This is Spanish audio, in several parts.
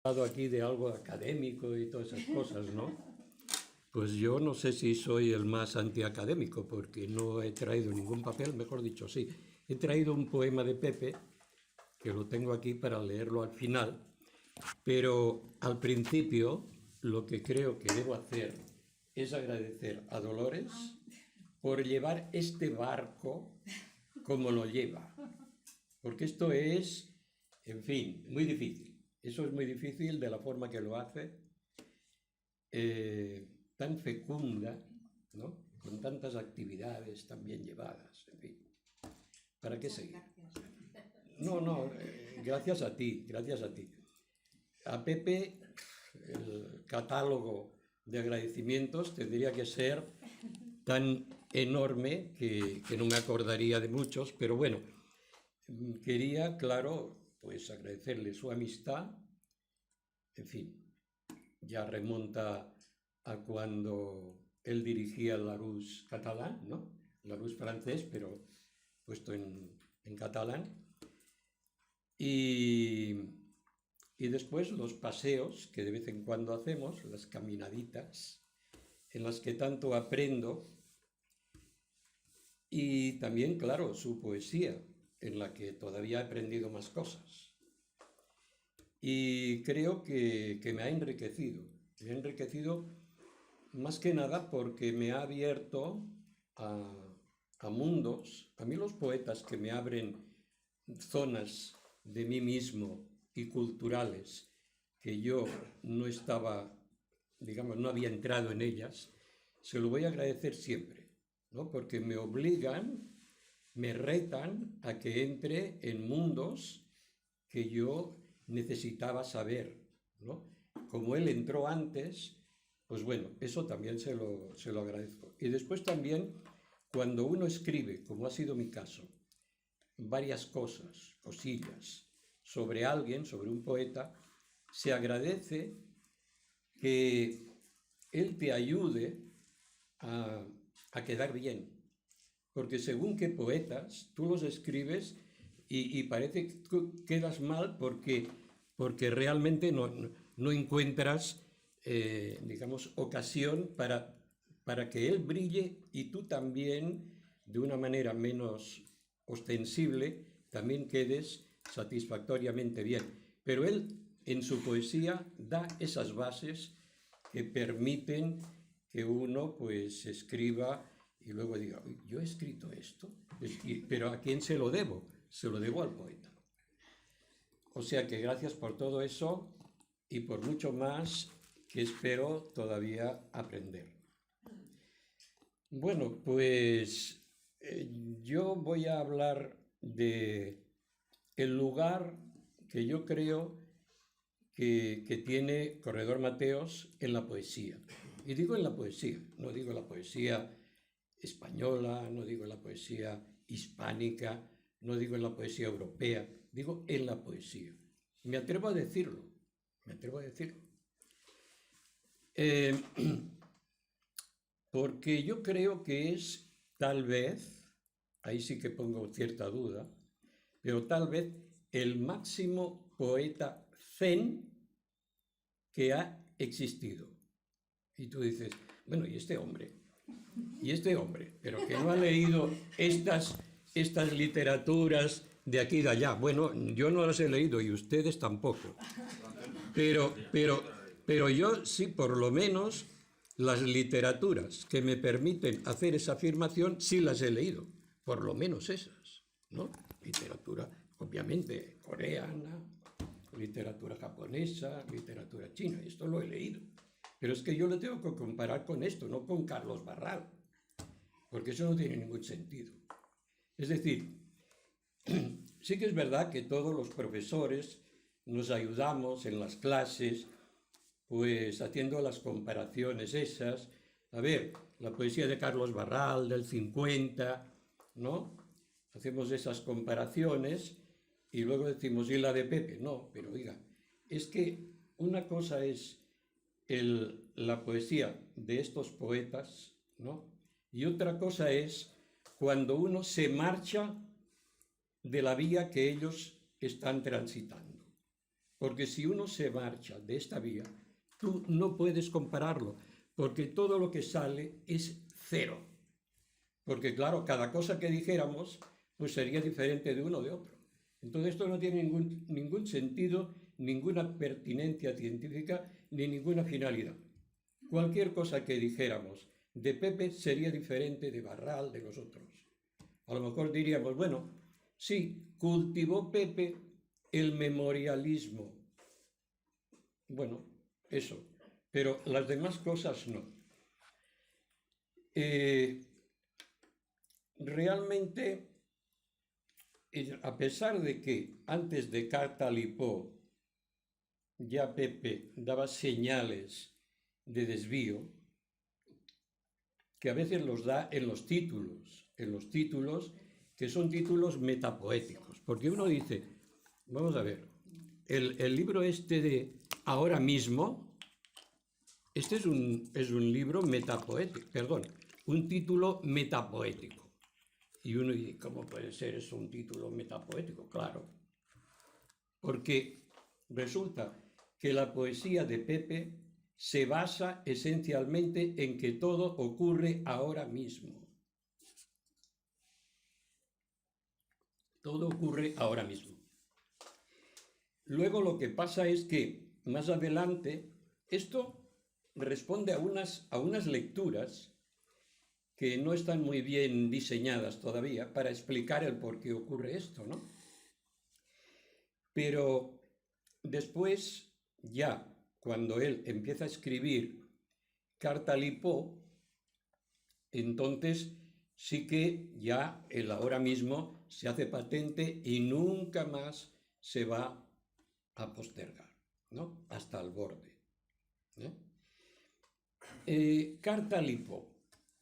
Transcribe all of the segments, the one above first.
Hablado aquí de algo académico y todas esas cosas, ¿no? Pues yo no sé si soy el más antiacadémico, porque no he traído ningún papel, mejor dicho, sí. He traído un poema de Pepe, que lo tengo aquí para leerlo al final, pero al principio lo que creo que debo hacer es agradecer a Dolores por llevar este barco como lo lleva, porque esto es, en fin, muy difícil. Eso es muy difícil de la forma que lo hace, tan fecunda, ¿no? Con tantas actividades tan bien llevadas, en fin. ¿Para qué seguir? No, no, gracias a ti, gracias a ti. A Pepe, el catálogo de agradecimientos tendría que ser tan enorme que no me acordaría de muchos, pero bueno, quería, claro, pues agradecerle su amistad, en fin, ya remonta a cuando él dirigía el Larousse catalán, ¿no? Larousse francés, pero puesto en catalán. Y después los paseos que de vez en cuando hacemos, las caminaditas, en las que tanto aprendo. Y también, claro, su poesía, en la que todavía he aprendido más cosas. Y creo que me ha enriquecido. Me ha enriquecido más que nada porque me ha abierto a, a mundos. A mí los poetas que me abren zonas de mí mismo y culturales que yo no estaba, digamos, no había entrado en ellas, se lo voy a agradecer siempre, ¿no? Porque me obligan, me retan a que entre en mundos que yo necesitaba saber, ¿no? Como él entró antes, pues bueno, eso también se lo agradezco. Y después también, cuando uno escribe, como ha sido mi caso, varias cosas, cosillas, sobre alguien, sobre un poeta, se agradece que él te ayude a quedar bien. Porque según qué poetas, tú los escribes y parece que tú quedas mal porque realmente no encuentras, digamos, ocasión para que él brille y tú también, de una manera menos ostensible, también quedes satisfactoriamente bien. Pero él, en su poesía, da esas bases que permiten que uno, pues, escriba y luego diga, yo he escrito esto, pero ¿a quién se lo debo? Se lo debo al poeta. O sea que gracias por todo eso y por mucho más que espero todavía aprender. Bueno, pues yo voy a hablar de el lugar que yo creo que tiene Corredor Mateos en la poesía. Y digo en la poesía, no digo en la poesía española, no digo en la poesía hispánica, no digo en la poesía europea, digo en la poesía. Me atrevo a decirlo, me atrevo a decirlo. Porque yo creo que es tal vez, ahí sí que pongo cierta duda, pero tal vez el máximo poeta zen que ha existido. Y tú dices, bueno, ¿y este hombre? ¿Y este hombre? Pero que no ha leído estas literaturas de aquí y de allá. Bueno, yo no las he leído y ustedes tampoco. Pero yo sí, por lo menos, las literaturas que me permiten hacer esa afirmación, sí las he leído. Por lo menos esas, ¿no? Literatura, obviamente, coreana, literatura japonesa, literatura china. Esto lo he leído. Pero es que yo lo tengo que comparar con esto, no con Carlos Barral, porque eso no tiene ningún sentido. Es decir, sí que es verdad que todos los profesores nos ayudamos en las clases, pues haciendo las comparaciones esas. A ver, la poesía de Carlos Barral del 50, ¿no? Hacemos esas comparaciones y luego decimos, ¿y la de Pepe? No, pero diga, es que una cosa es la poesía de estos poetas, ¿no? Y otra cosa es cuando uno se marcha de la vía que ellos están transitando. porque si uno se marcha de esta vía, tú no puedes compararlo, porque todo lo que sale es cero. Porque claro, cada cosa que dijéramos, pues sería diferente de uno o de otro. Entonces esto no tiene ningún sentido, ninguna pertinencia científica, ni ninguna finalidad. Cualquier cosa que dijéramos de Pepe sería diferente de Barral, de los otros. A lo mejor diríamos, bueno, sí, cultivó Pepe el memorialismo. Bueno, eso, pero las demás cosas no. Realmente, a pesar de que antes de Carta Lipó ya Pepe daba señales de desvío, que a veces los da en los títulos que son títulos metapoéticos, porque uno dice, vamos a ver, el libro este de Ahora mismo, este es un libro metapoético, perdón, un título metapoético. Y uno dice, ¿cómo puede ser eso un título metapoético? Claro, porque resulta que la poesía de Pepe se basa esencialmente en que todo ocurre ahora mismo. Todo ocurre ahora mismo. Luego lo que pasa es que más adelante esto responde a unas lecturas que no están muy bien diseñadas todavía para explicar el por qué ocurre esto, ¿no? Pero después, ya cuando él empieza a escribir Carta Lipó, entonces sí que ya el ahora mismo se hace patente y nunca más se va a postergar, ¿no? Hasta el borde. Carta Lipó.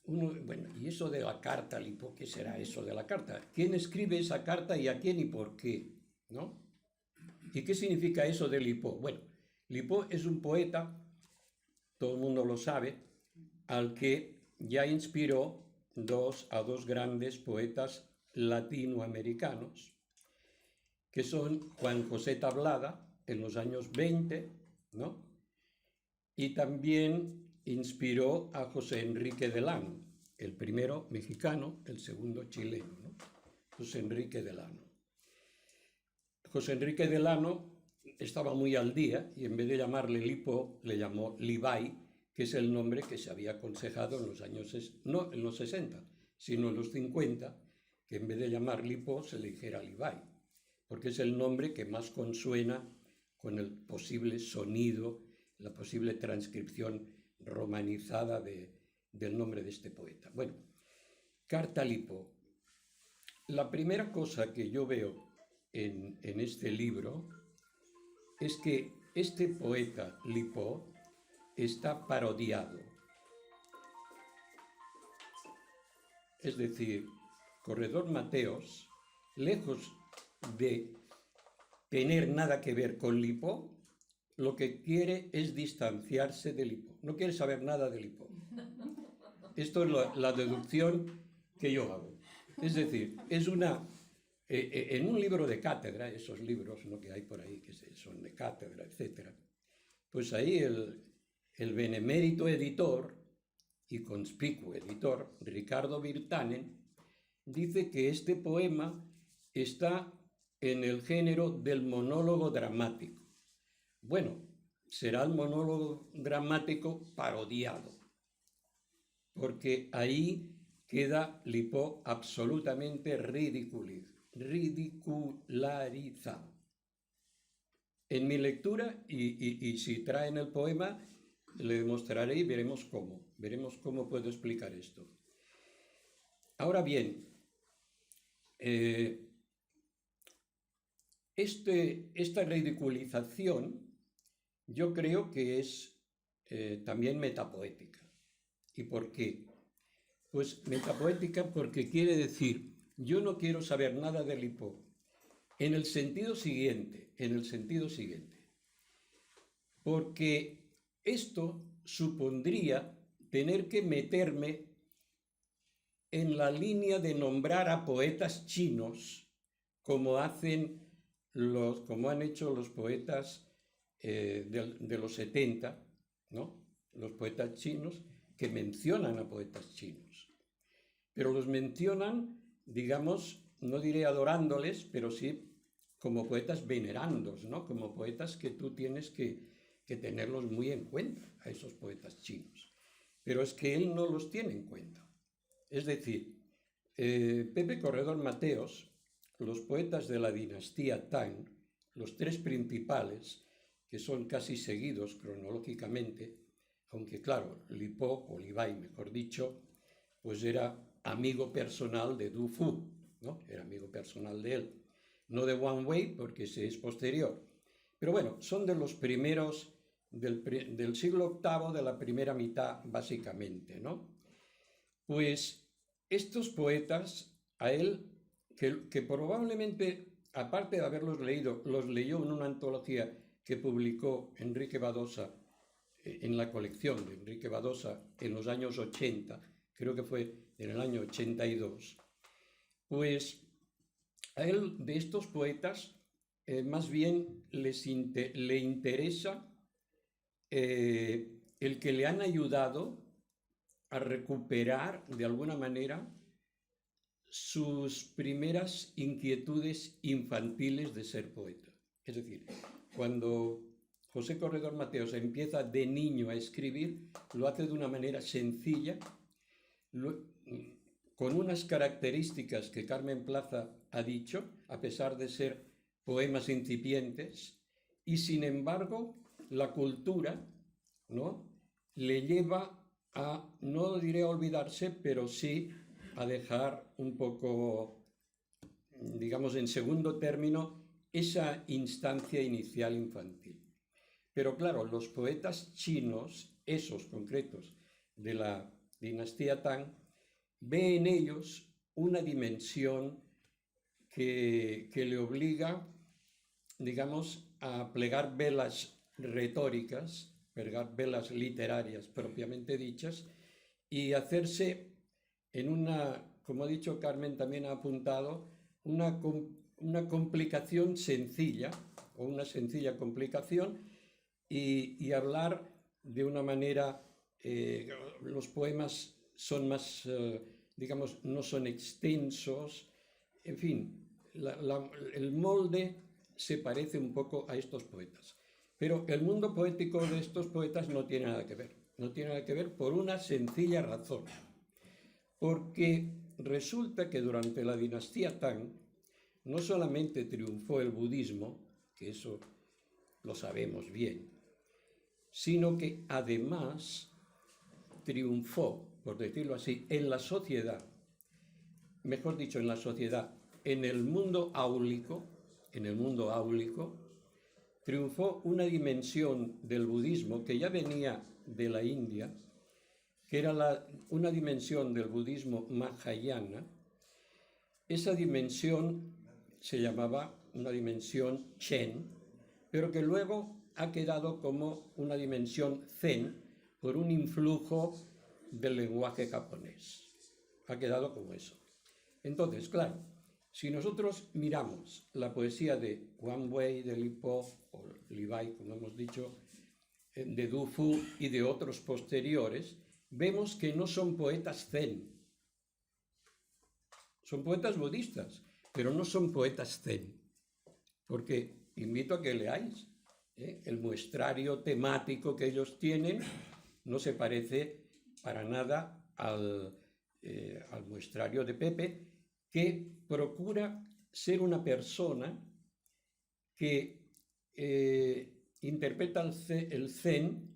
Bueno, ¿y eso de la carta Lipó? ¿Qué será eso de la carta? ¿Quién escribe esa carta y a quién y por qué? ¿No? ¿Y qué significa eso de Lipó? Bueno, Lipó es un poeta, todo el mundo lo sabe, al que ya inspiró a dos grandes poetas latinoamericanos, que son Juan José Tablada, en los años 20, ¿no? Y también inspiró a José Enrique Delano, el primero mexicano, el segundo chileno, ¿no? José Enrique Delano. José Enrique Delano estaba muy al día y en vez de llamarle Lipó, le llamó Libay, que es el nombre que se había aconsejado en los años, no en los 60, sino en los 50, que en vez de llamar Lipó se le dijera Libay, porque es el nombre que más consuena con el posible sonido, la posible transcripción romanizada del nombre de este poeta. Bueno, Carta Lipó. La primera cosa que yo veo en este libro es que este poeta Lipó está parodiado. Es decir, Corredor Mateos, lejos de tener nada que ver con Lipó, lo que quiere es distanciarse de Lipó. No quiere saber nada de Lipó. Esto es la deducción que yo hago. Es decir, es en un libro de cátedra, esos libros, ¿no?, que hay por ahí que son de cátedra, etc., pues ahí el benemérito editor y conspicuo editor, Ricardo Virtanen, dice que este poema está en el género del monólogo dramático. Bueno, será el monólogo dramático parodiado, porque ahí queda Lipó absolutamente ridicularizado. En mi lectura, y si traen el poema, le demostraré y veremos cómo puedo explicar esto. Ahora bien, esta ridiculización yo creo que es también metapoética. ¿Y por qué? Pues metapoética porque quiere decir, yo no quiero saber nada de Lipó, en el sentido siguiente, porque esto supondría tener que meterme en la línea de nombrar a poetas chinos como han hecho los poetas de los 70, ¿no? Los poetas chinos que mencionan a poetas chinos. Pero los mencionan, digamos, no diré adorándoles, pero sí como poetas venerandos, ¿no? Como poetas que tú tienes que tenerlos muy en cuenta, a esos poetas chinos. Pero es que él no los tiene en cuenta. Es decir, Pepe Corredor Mateos, los poetas de la dinastía Tang, los tres principales, que son casi seguidos cronológicamente, aunque claro, Li Po, o Li Bai, mejor dicho, pues era amigo personal de Du Fu, ¿no? Era amigo personal de él. No de Wang Wei, porque ese es posterior. Pero bueno, son de los primeros del siglo VIII, de la primera mitad, básicamente, ¿no? Pues estos poetas, a él, que probablemente, aparte de haberlos leído, los leyó en una antología que publicó Enrique Badosa, en la colección de Enrique Badosa en los años 80, creo que fue en el año 82, pues a él, de estos poetas, más bien le interesa el que le han ayudado a recuperar de alguna manera sus primeras inquietudes infantiles de ser poeta. Es decir, cuando José Corredor Mateos empieza de niño a escribir, lo hace de una manera sencilla, con unas características que Carmen Plaza ha dicho, a pesar de ser poemas incipientes, y sin embargo la cultura, ¿no?, le lleva a, no diré a olvidarse, pero sí a dejar un poco, digamos, en segundo término, esa instancia inicial infantil. Pero claro, los poetas chinos, esos concretos de la dinastía Tang, ve en ellos una dimensión que le obliga, digamos, a plegar velas retóricas, plegar velas literarias propiamente dichas, y hacerse en una, como ha dicho Carmen, también ha apuntado, una complicación sencilla, o una sencilla complicación, y hablar de una manera, los poemas son más, digamos, no son extensos, en fin, el molde se parece un poco a estos poetas. Pero el mundo poético de estos poetas no tiene nada que ver. No tiene nada que ver por una sencilla razón. Porque resulta que durante la dinastía Tang no solamente triunfó el budismo, que eso lo sabemos bien, sino que además triunfó, por decirlo así, en la sociedad, mejor dicho, en la sociedad, en el mundo áulico, triunfó una dimensión del budismo que ya venía de la India, que era una dimensión del budismo Mahayana. Esa dimensión se llamaba una dimensión Chen, pero que luego ha quedado como una dimensión Zen por un influjo del lenguaje japonés. Ha quedado como eso. Entonces, claro, si nosotros miramos la poesía de Wang Wei, de Li Po, o Li Bai, como hemos dicho, de Du Fu y de otros posteriores, vemos que no son poetas zen. Son poetas budistas, pero no son poetas zen. Porque invito a que leáis. El muestrario temático que ellos tienen no se parece para nada al muestrario de Pepe, que procura ser una persona que interpreta el zen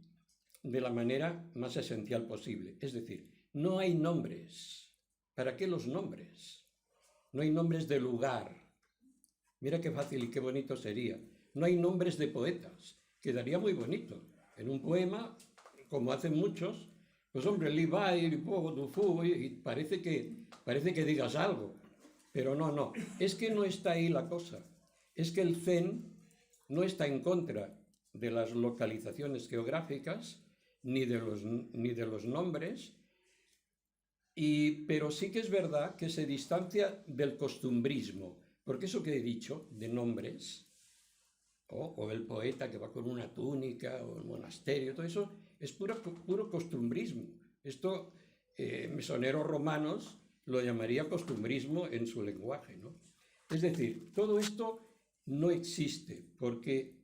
de la manera más esencial posible. Es decir, no hay nombres. ¿Para qué los nombres? No hay nombres de lugar. Mira qué fácil y qué bonito sería. No hay nombres de poetas. Quedaría muy bonito. En un poema, como hacen muchos, pues hombre, Li Bai, Li Po, Du Fu, y parece que digas algo. Pero no. Es que no está ahí la cosa. Es que el zen no está en contra de las localizaciones geográficas, ni de los nombres, pero sí que es verdad que se distancia del costumbrismo, porque eso que he dicho de nombres, o el poeta que va con una túnica, o el monasterio, todo eso es puro costumbrismo. Esto, mesoneros romanos lo llamaría costumbrismo en su lenguaje, ¿no? Es decir, todo esto no existe, porque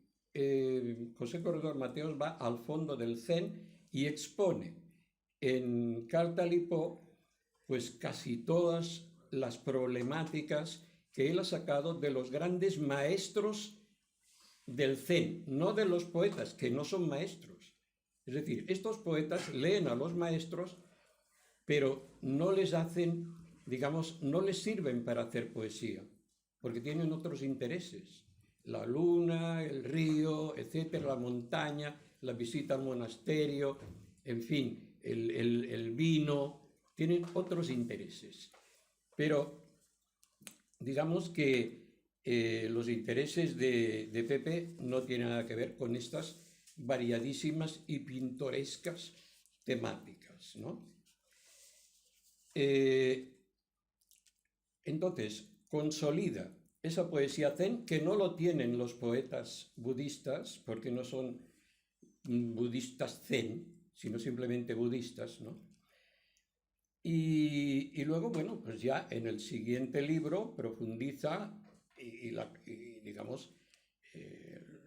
José Corredor Mateos va al fondo del Zen y expone en Carta-Lipo pues casi todas las problemáticas que él ha sacado de los grandes maestros del Zen, no de los poetas, que no son maestros. Es decir, estos poetas leen a los maestros, pero no les hacen, digamos, no les sirven para hacer poesía, porque tienen otros intereses. La luna, el río, etcétera, la montaña, la visita al monasterio, en fin, el vino, tienen otros intereses. Pero digamos que los intereses de Pepe no tienen nada que ver con estas variadísimas y pintorescas temáticas, ¿no? Entonces, consolida esa poesía zen, que no lo tienen los poetas budistas, porque no son budistas zen, sino simplemente budistas, ¿no? Y luego, bueno, pues ya en el siguiente libro profundiza y digamos,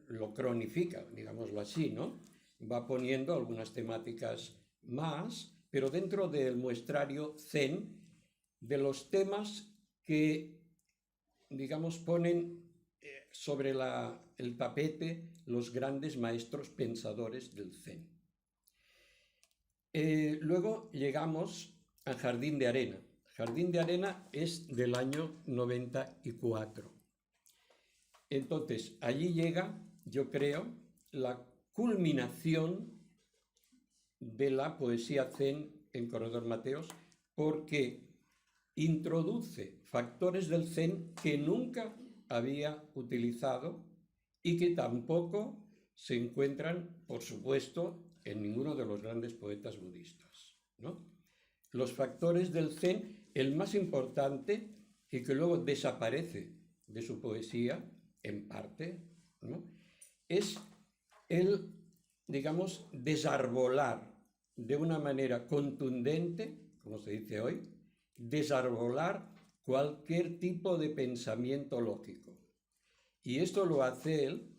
lo cronifica, digámoslo así, ¿no? Va poniendo algunas temáticas más, pero dentro del muestrario zen, de los temas que, digamos, ponen sobre el tapete los grandes maestros pensadores del zen. Luego llegamos al Jardín de Arena. Jardín de Arena es del año 94. Entonces, allí llega, yo creo, la culminación de la poesía zen en Corredor Mateos, porque introduce factores del zen que nunca había utilizado y que tampoco se encuentran, por supuesto, en ninguno de los grandes poetas budistas, ¿no? Los factores del zen, el más importante y que luego desaparece de su poesía, en parte, ¿no?, es el, digamos, desarbolar de una manera contundente, como se dice hoy, desarbolar cualquier tipo de pensamiento lógico. Y esto lo hace él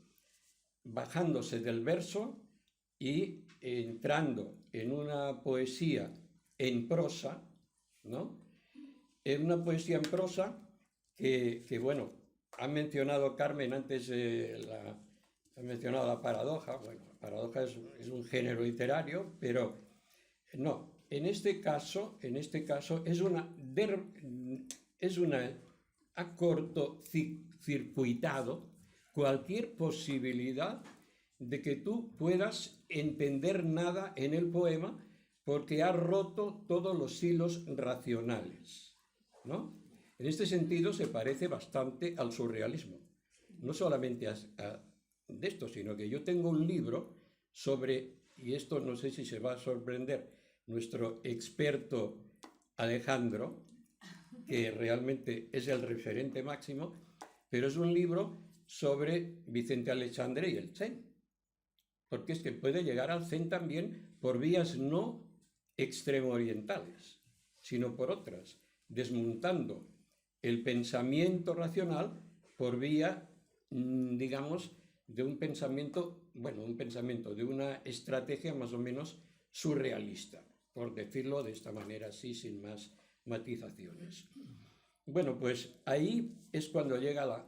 bajándose del verso y entrando en una poesía en prosa, ¿no? En una poesía en prosa que bueno, ha mencionado Carmen antes, ha mencionado la paradoja. Bueno, la paradoja es un género literario, pero no, en este caso ha cortocircuitado cualquier posibilidad de que tú puedas entender nada en el poema, porque ha roto todos los hilos racionales, ¿no? En este sentido se parece bastante al surrealismo. No solamente de esto, sino que yo tengo un libro sobre, y esto no sé si se va a sorprender nuestro experto Alejandro, que realmente es el referente máximo, pero es un libro sobre Vicente Aleixandre y el Zen, porque es que puede llegar al Zen también por vías no extremo orientales, sino por otras, desmontando el pensamiento racional por vía, digamos, de un pensamiento, bueno, de una estrategia más o menos surrealista, por decirlo de esta manera así, sin más matizaciones. Bueno, pues ahí es cuando llega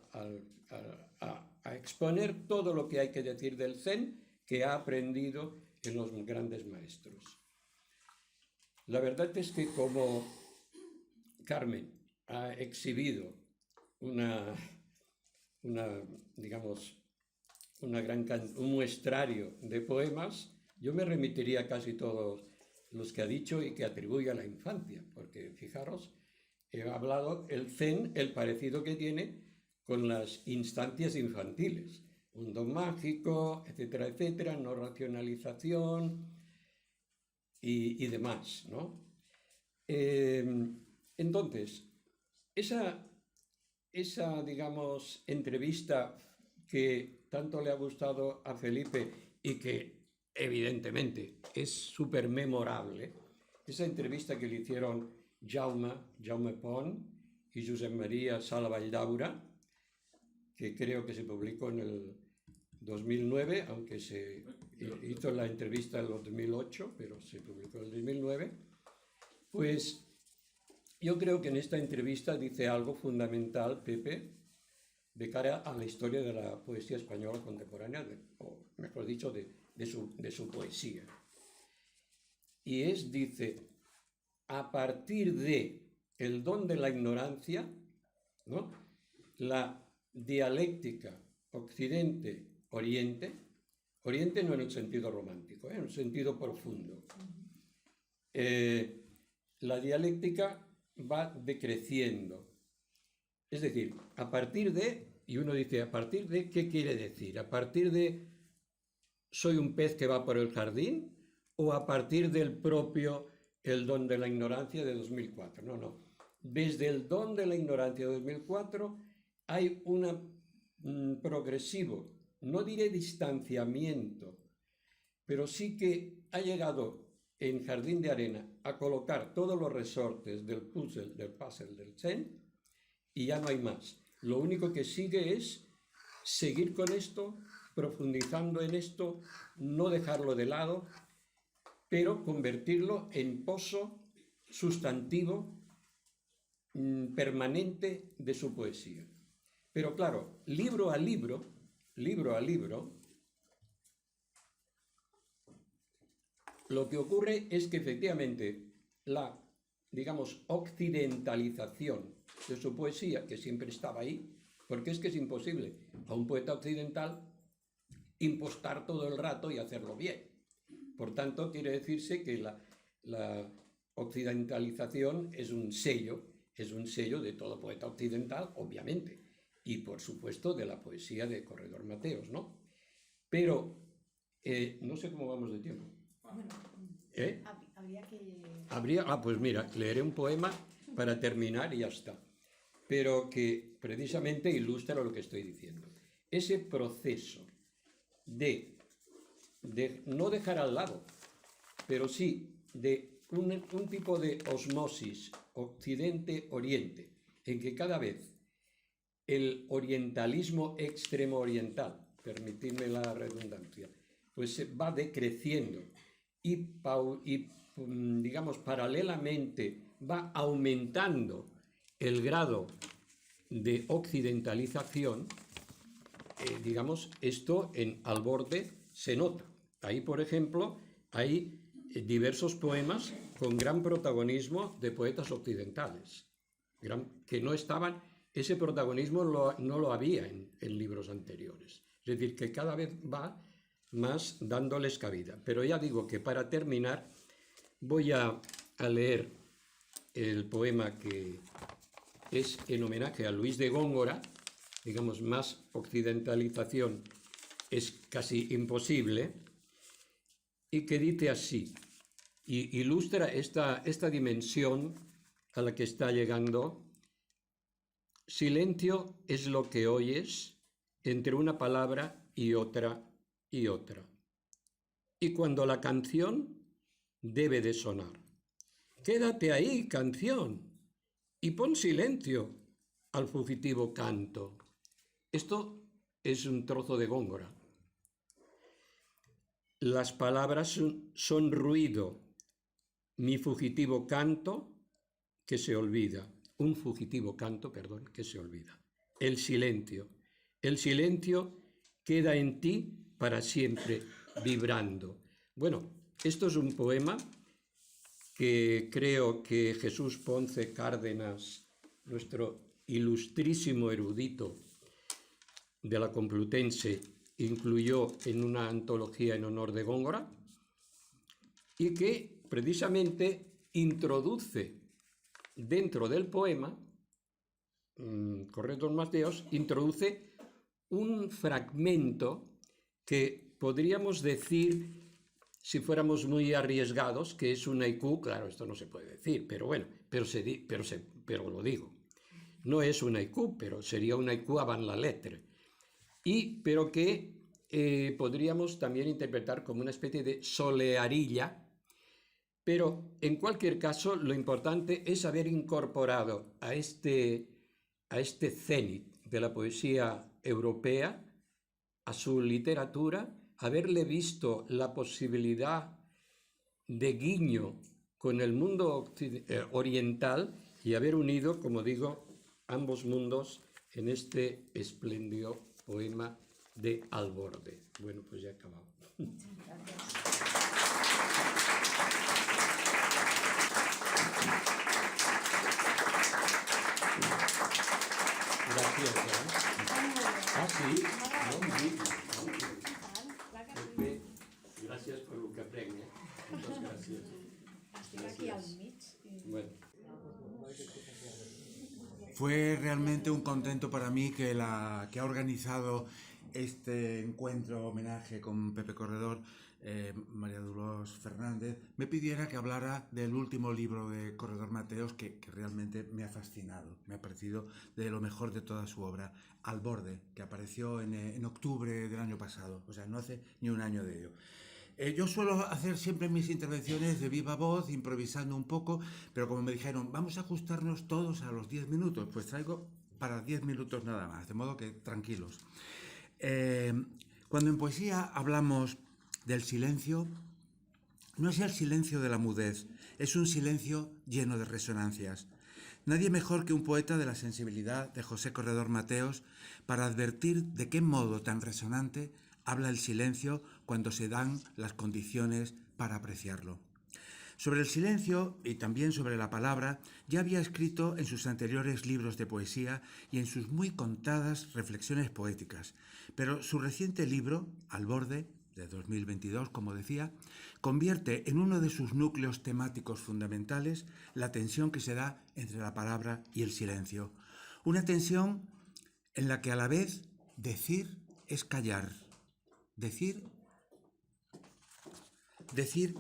a exponer todo lo que hay que decir del Zen que ha aprendido en los grandes maestros. La verdad es que como Carmen ha exhibido digamos, un muestrario de poemas, yo me remitiría a casi todos los que ha dicho y que atribuye a la infancia, porque fijaros, he hablado el Zen, el parecido que tiene con las instancias infantiles, mundo mágico, etcétera, etcétera, no racionalización y demás, ¿no? Entonces, esa, digamos, entrevista que tanto le ha gustado a Felipe y que evidentemente es súper memorable, esa entrevista que le hicieron Jaume Pont y Josep María Sala Valldaura, que creo que se publicó en el 2009, aunque se hizo la entrevista en el 2008, pero se publicó en el 2009, pues yo creo que en esta entrevista dice algo fundamental, Pepe, de cara a la historia de la poesía española contemporánea, o mejor dicho, de su poesía. Y dice, a partir de el don de la ignorancia, ¿no?, la dialéctica Occidente-Oriente, Oriente no en el sentido romántico, en el sentido profundo. La dialéctica va decreciendo. Es decir, a partir de, y uno dice, ¿a partir de qué quiere decir? ¿A partir de soy un pez que va por el jardín? ¿O a partir del propio el don de la ignorancia de 2004? No. Desde el don de la ignorancia de 2004 hay un progresivo, no diré distanciamiento, pero sí que ha llegado en Jardín de Arena a colocar todos los resortes del puzzle del Zen y ya no hay más. Lo único que sigue es seguir con esto, profundizando en esto, no dejarlo de lado, pero convertirlo en pozo sustantivo permanente de su poesía. Pero claro, libro a libro, lo que ocurre es que efectivamente la, digamos, occidentalización de su poesía, que siempre estaba ahí, porque es que es imposible a un poeta occidental impostar todo el rato y hacerlo bien. Por tanto, quiere decirse que la occidentalización es un sello de todo poeta occidental, obviamente, y por supuesto de la poesía de Corredor Mateos, ¿no? Pero, no sé cómo vamos de tiempo. Habría que... pues mira, leeré un poema para terminar y ya está. Pero que precisamente ilustra lo que estoy diciendo. Ese proceso de no dejar al lado, pero sí de un tipo de osmosis Occidente-Oriente, en que cada vez el orientalismo extremo oriental, permitidme la redundancia, pues se va decreciendo y digamos, paralelamente va aumentando el grado de occidentalización, digamos, esto en Alborde se nota. Ahí, por ejemplo, hay diversos poemas con gran protagonismo de poetas occidentales, que no estaban, ese protagonismo no lo había en libros anteriores. Es decir, que cada vez va más dándoles cabida. Pero ya digo que para terminar voy a leer el poema que es en homenaje a Luis de Góngora, digamos, más occidentalización es casi imposible, y que dice así, y ilustra esta dimensión a la que está llegando. Silencio es lo que oyes entre una palabra y otra y otra. Y cuando la canción debe de sonar. Quédate ahí, canción, y pon silencio al fugitivo canto. Esto es un trozo de Góngora. Las palabras son ruido, mi fugitivo canto que se olvida. Un fugitivo canto, perdón, que se olvida. El silencio queda en ti para siempre, vibrando. Bueno, esto es un poema que creo que Jesús Ponce Cárdenas, nuestro ilustrísimo erudito de la Complutense, incluyó en una antología en honor de Góngora y que precisamente introduce dentro del poema, Corredor Mateos, introduce un fragmento que podríamos decir, si fuéramos muy arriesgados, que es un haiku. Claro, esto no se puede decir, pero bueno, pero lo digo. No es un haiku, pero sería un haiku avant la lettre. pero que podríamos también interpretar como una especie de solearilla. Pero en cualquier caso, lo importante es haber incorporado a este cenit de la poesía europea, a su literatura, haberle visto la posibilidad de guiño con el mundo oriental y haber unido, como digo, ambos mundos en este espléndido poema de Alborde. Bueno, pues ya he acabado. Muchas gracias. Gracias. Ah, sí? No, sí. Gracias por lo que aprende. Muchas gracias. Bueno. Fue realmente un contento para mí que ha organizado este encuentro homenaje con Pepe Corredor, María Dolores Fernández, me pidiera que hablara del último libro de Corredor Mateos que realmente me ha fascinado, me ha parecido de lo mejor de toda su obra, Alborde, que apareció en octubre del año pasado, o sea, no hace ni un año de ello. Yo suelo hacer siempre mis intervenciones de viva voz, improvisando un poco, pero como me dijeron, vamos a ajustarnos todos a los 10 minutos, pues traigo para 10 minutos nada más, de modo que tranquilos. Cuando en poesía hablamos del silencio, no es el silencio de la mudez, es un silencio lleno de resonancias. Nadie mejor que un poeta de la sensibilidad de José Corredor Mateos para advertir de qué modo tan resonante habla el silencio cuando se dan las condiciones para apreciarlo. Sobre el silencio y también sobre la palabra ya había escrito en sus anteriores libros de poesía y en sus muy contadas reflexiones poéticas, pero su reciente libro, Alborde, de 2022, como decía, convierte en uno de sus núcleos temáticos fundamentales la tensión que se da entre la palabra y el silencio. Una tensión en la que a la vez decir es callar. Decir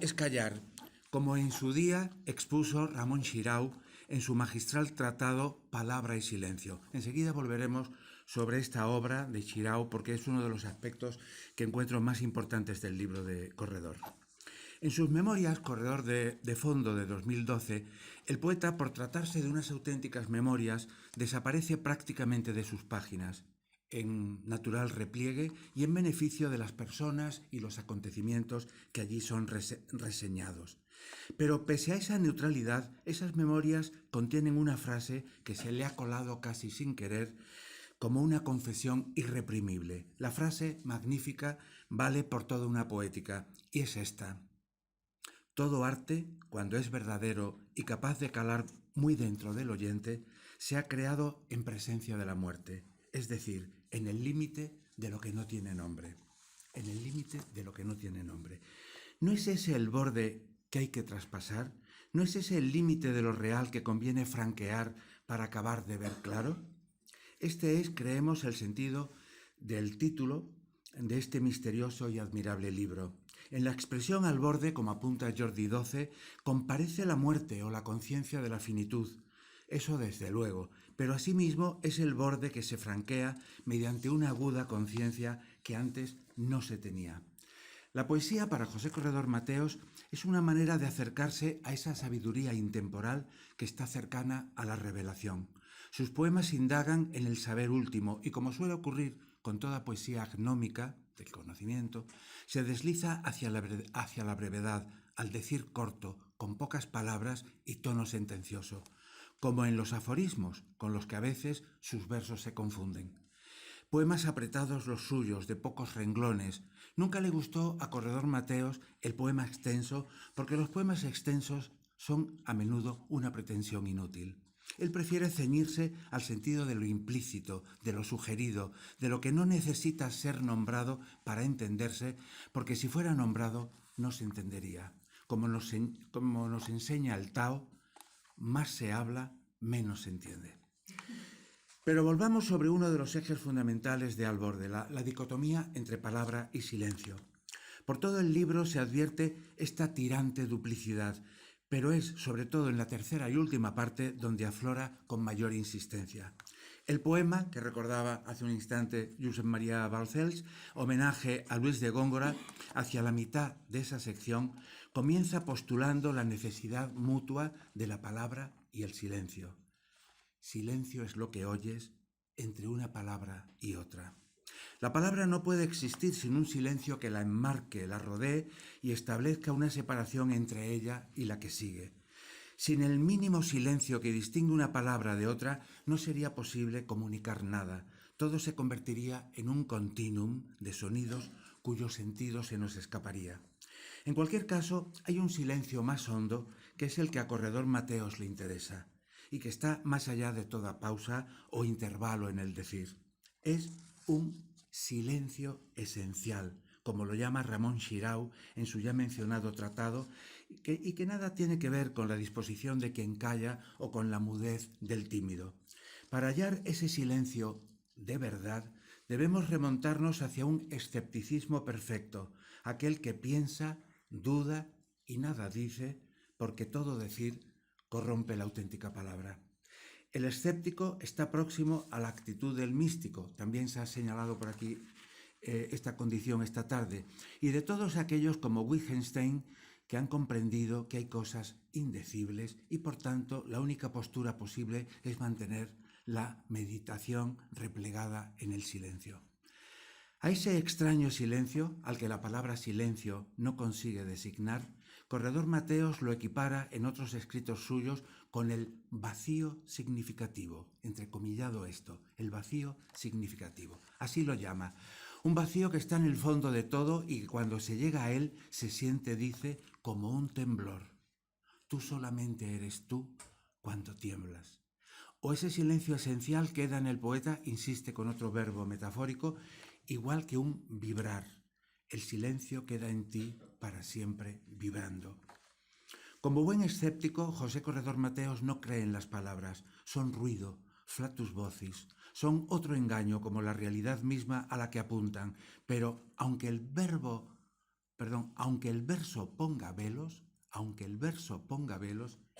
es callar, como en su día expuso Ramón Xirau en su magistral tratado Palabra y Silencio. Enseguida volveremos sobre esta obra de Xirau porque es uno de los aspectos que encuentro más importantes del libro de Corredor. En sus memorias, Corredor de Fondo de 2012, el poeta, por tratarse de unas auténticas memorias, desaparece prácticamente de sus páginas, en natural repliegue y en beneficio de las personas y los acontecimientos que allí son reseñados. Pero pese a esa neutralidad, esas memorias contienen una frase que se le ha colado casi sin querer como una confesión irreprimible. La frase magnífica vale por toda una poética y es esta: todo arte, cuando es verdadero y capaz de calar muy dentro del oyente, se ha creado en presencia de la muerte, es decir, en el límite de lo que no tiene nombre. En el límite de lo que no tiene nombre. ¿No es ese el borde que hay que traspasar? ¿No es ese el límite de lo real que conviene franquear para acabar de ver claro? Este es, creemos, el sentido del título de este misterioso y admirable libro. En la expresión al borde, como apunta Jordi XII, comparece la muerte o la conciencia de la finitud. Eso desde luego, pero asimismo es el borde que se franquea mediante una aguda conciencia que antes no se tenía. La poesía para José Corredor Mateos es una manera de acercarse a esa sabiduría intemporal que está cercana a la revelación. Sus poemas indagan en el saber último y, como suele ocurrir con toda poesía agnómica del conocimiento, se desliza hacia la brevedad, al decir corto, con pocas palabras y tono sentencioso, como en los aforismos, con los que a veces sus versos se confunden. Poemas apretados los suyos, de pocos renglones. Nunca le gustó a Corredor Mateos el poema extenso, porque los poemas extensos son a menudo una pretensión inútil. Él prefiere ceñirse al sentido de lo implícito, de lo sugerido, de lo que no necesita ser nombrado para entenderse, porque si fuera nombrado no se entendería. Como nos enseña el Tao, más se habla, menos se entiende. Pero volvamos sobre uno de los ejes fundamentales de Alborde, la dicotomía entre palabra y silencio. Por todo el libro se advierte esta tirante duplicidad, pero es sobre todo en la tercera y última parte donde aflora con mayor insistencia. El poema que recordaba hace un instante Josep María Balcells, homenaje a Luis de Góngora, hacia la mitad de esa sección, comienza postulando la necesidad mutua de la palabra y el silencio. Silencio es lo que oyes entre una palabra y otra. La palabra no puede existir sin un silencio que la enmarque, la rodee y establezca una separación entre ella y la que sigue. Sin el mínimo silencio que distingue una palabra de otra, no sería posible comunicar nada. Todo se convertiría en un continuum de sonidos cuyo sentido se nos escaparía. En cualquier caso, hay un silencio más hondo que es el que a Corredor Mateos le interesa y que está más allá de toda pausa o intervalo en el decir. Es un silencio esencial, como lo llama Ramón Xirau en su ya mencionado tratado, y que nada tiene que ver con la disposición de quien calla o con la mudez del tímido. Para hallar ese silencio de verdad, debemos remontarnos hacia un escepticismo perfecto, aquel que piensa, duda y nada dice, porque todo decir corrompe la auténtica palabra. El escéptico está próximo a la actitud del místico, también se ha señalado por aquí esta condición esta tarde, y de todos aquellos como Wittgenstein que han comprendido que hay cosas indecibles y por tanto la única postura posible es mantener la meditación replegada en el silencio. A ese extraño silencio, al que la palabra silencio no consigue designar, Corredor Mateos lo equipara en otros escritos suyos con el vacío significativo, entrecomillado esto, el vacío significativo. Así lo llama. Un vacío que está en el fondo de todo y que cuando se llega a él se siente, dice, como un temblor. Tú solamente eres tú cuando tiemblas. O ese silencio esencial queda en el poeta, insiste con otro verbo metafórico, igual que un vibrar. El silencio queda en ti para siempre vibrando. Como buen escéptico, José Corredor Mateos no cree en las palabras. Son ruido, flatus vocis. Son otro engaño como la realidad misma a la que apuntan. Pero aunque el verso ponga velos,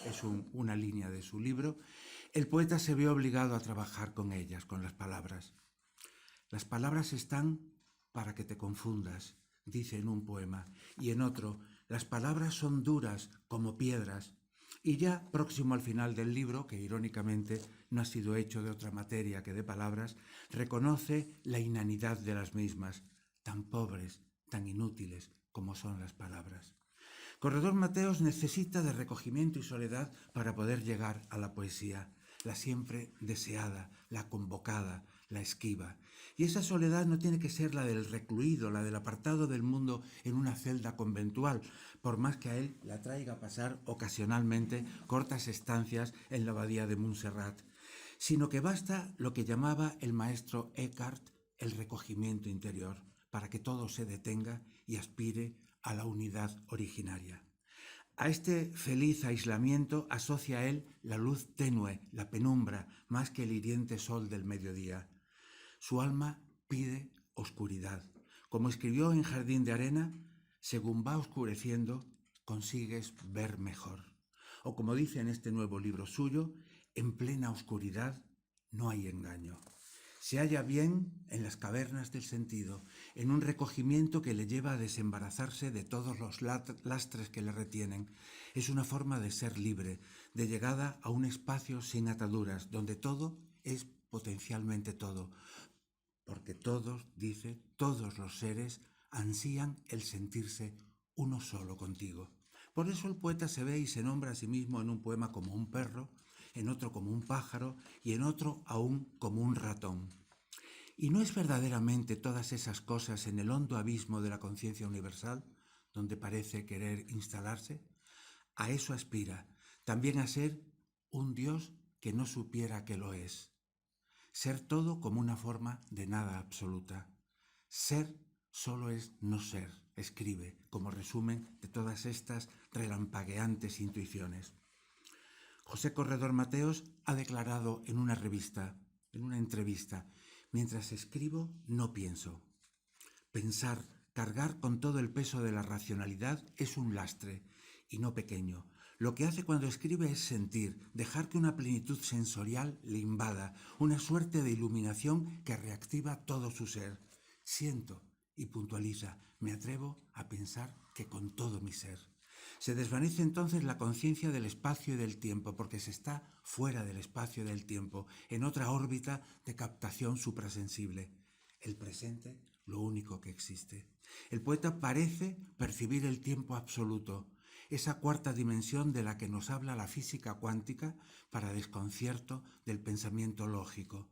es una línea de su libro, el poeta se ve obligado a trabajar con ellas, con las palabras. Las palabras están para que te confundas, dice en un poema, y en otro, las palabras son duras como piedras. Y ya próximo al final del libro, que irónicamente no ha sido hecho de otra materia que de palabras, reconoce la inanidad de las mismas, tan pobres, tan inútiles como son las palabras. Corredor Mateos necesita de recogimiento y soledad para poder llegar a la poesía, la siempre deseada, la convocada, la esquiva. Y esa soledad no tiene que ser la del recluido, la del apartado del mundo en una celda conventual, por más que a él la traiga a pasar ocasionalmente cortas estancias en la abadía de Montserrat, sino que basta lo que llamaba el maestro Eckhart el recogimiento interior, para que todo se detenga y aspire a la unidad originaria. A este feliz aislamiento asocia él la luz tenue, la penumbra, más que el hiriente sol del mediodía. Su alma pide oscuridad. Como escribió en Jardín de Arena, según va oscureciendo, consigues ver mejor. O como dice en este nuevo libro suyo, en plena oscuridad no hay engaño. Se halla bien en las cavernas del sentido, en un recogimiento que le lleva a desembarazarse de todos los lastres que le retienen. Es una forma de ser libre, de llegada a un espacio sin ataduras, donde todo es potencialmente todo. Porque todos, dice, todos los seres ansían el sentirse uno solo contigo. Por eso el poeta se ve y se nombra a sí mismo en un poema como un perro, en otro como un pájaro y en otro aún como un ratón. ¿Y no es verdaderamente todas esas cosas en el hondo abismo de la conciencia universal, donde parece querer instalarse? A eso aspira, también a ser un Dios que no supiera que lo es. Ser todo como una forma de nada absoluta. Ser solo es no ser, escribe, como resumen de todas estas relampagueantes intuiciones. José Corredor Mateos ha declarado en una revista, en una entrevista, mientras escribo no pienso. Pensar, cargar con todo el peso de la racionalidad es un lastre, y no pequeño. Lo que hace cuando escribe es sentir, dejar que una plenitud sensorial le invada, una suerte de iluminación que reactiva todo su ser. Siento, y puntualiza, me atrevo a pensar que con todo mi ser. Se desvanece entonces la conciencia del espacio y del tiempo, porque se está fuera del espacio y del tiempo, en otra órbita de captación suprasensible. El presente, lo único que existe. El poeta parece percibir el tiempo absoluto, esa cuarta dimensión de la que nos habla la física cuántica para desconcierto del pensamiento lógico.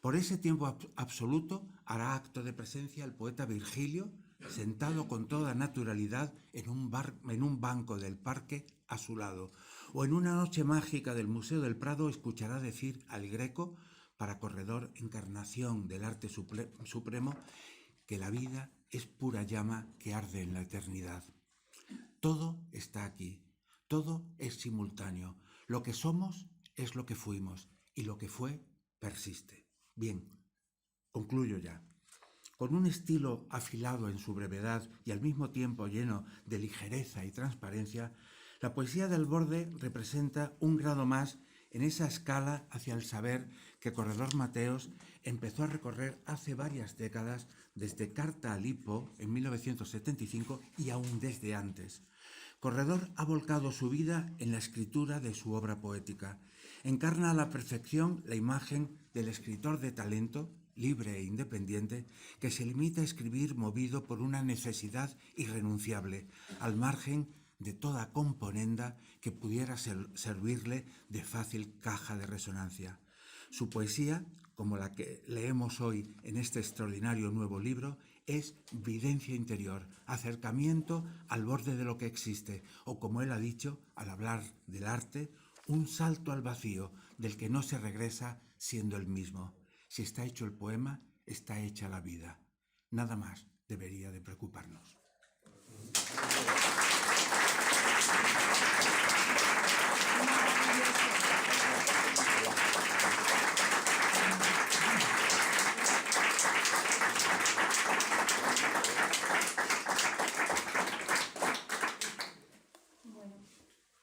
Por ese tiempo absoluto hará acto de presencia el poeta Virgilio, sentado con toda naturalidad en un banco del parque a su lado, o en una noche mágica del Museo del Prado escuchará decir al Greco, para Corredor, encarnación del arte supremo, que la vida es pura llama que arde en la eternidad. Todo está aquí, todo es simultáneo. Lo que somos es lo que fuimos y lo que fue persiste. Bien, concluyo ya. Con un estilo afilado en su brevedad y al mismo tiempo lleno de ligereza y transparencia, la poesía del Borde representa un grado más en esa escala hacia el saber que Corredor Mateos empezó a recorrer hace varias décadas, desde Carta a Lipo en 1975 y aún desde antes. Corredor ha volcado su vida en la escritura de su obra poética. Encarna a la perfección la imagen del escritor de talento, libre e independiente, que se limita a escribir movido por una necesidad irrenunciable, al margen de toda componenda que pudiera servirle de fácil caja de resonancia. Su poesía, como la que leemos hoy en este extraordinario nuevo libro, es videncia interior, acercamiento al borde de lo que existe, o como él ha dicho, al hablar del arte, un salto al vacío del que no se regresa siendo el mismo. Si está hecho el poema, está hecha la vida. Nada más debería de preocuparnos.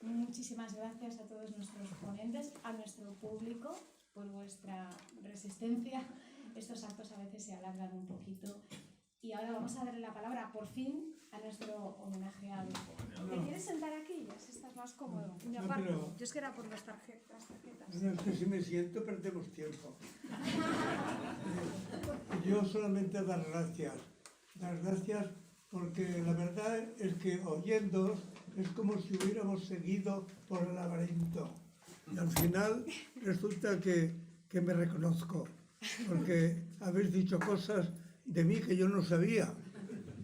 Muchísimas gracias a todos nuestros ponentes, a nuestro público por vuestra resistencia. Estos actos a veces se alargan un poquito. Y ahora vamos a darle la palabra, por fin, a nuestro homenajeado. ¿Te quieres sentar aquí? Ya si estás más cómodo. No, yo es que era por las tarjetas. No, es que si me siento perdemos tiempo. Yo solamente dar gracias. Dar gracias porque la verdad es que oyéndoos es como si hubiéramos seguido por el laberinto. Y al final resulta que me reconozco, porque habéis dicho cosas de mí que yo no sabía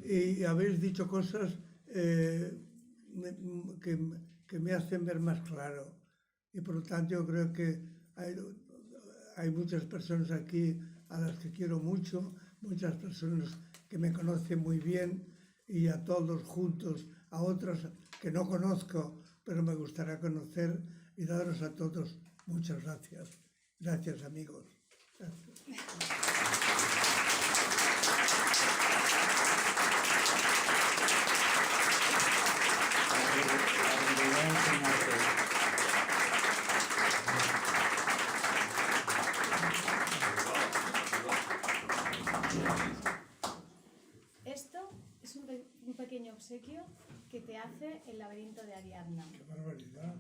y habéis dicho cosas que me hacen ver más claro. Y por lo tanto yo creo que hay muchas personas aquí a las que quiero mucho, muchas personas que me conocen muy bien y a todos juntos, a otras que no conozco, pero me gustaría conocer y daros a todos muchas gracias. Gracias, amigos. Gracias. Esto es un pequeño obsequio que te hace el laberinto de Ariadna. ¡Qué barbaridad!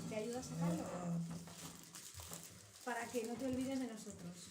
¿Te ayuda a sacarlo? Para que no te olvides de nosotros.